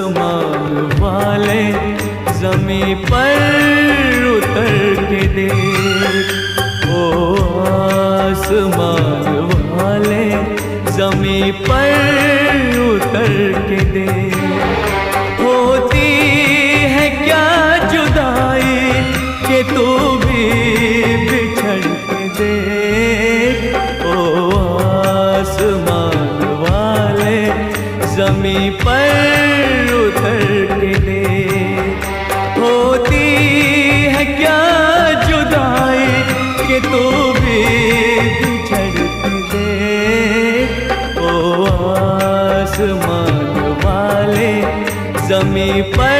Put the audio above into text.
आसमान वाले ज़मीं पर उतर के देख, ओ आसमान वाले ज़मीं पर उतर के देख। होती है क्या जुदाई कि तू भी बिछड़ के देख, ओ आसमान वाले ज़मीं पर उतर के देख। होती है क्या जुदाई कि तू भी बिछड़ के देख, ओ आसमान वाले ज़मीं पर